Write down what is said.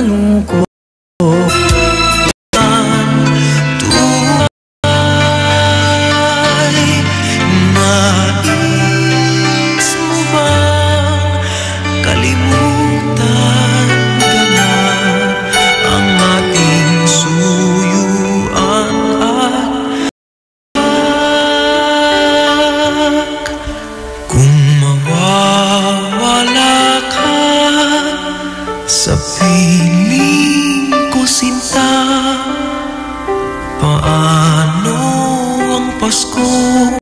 malungkot. Nais mo bang kalimutan ka na ang ating suyuan at kung mawawala ka sa piling ko, sinta, paano ang Pasko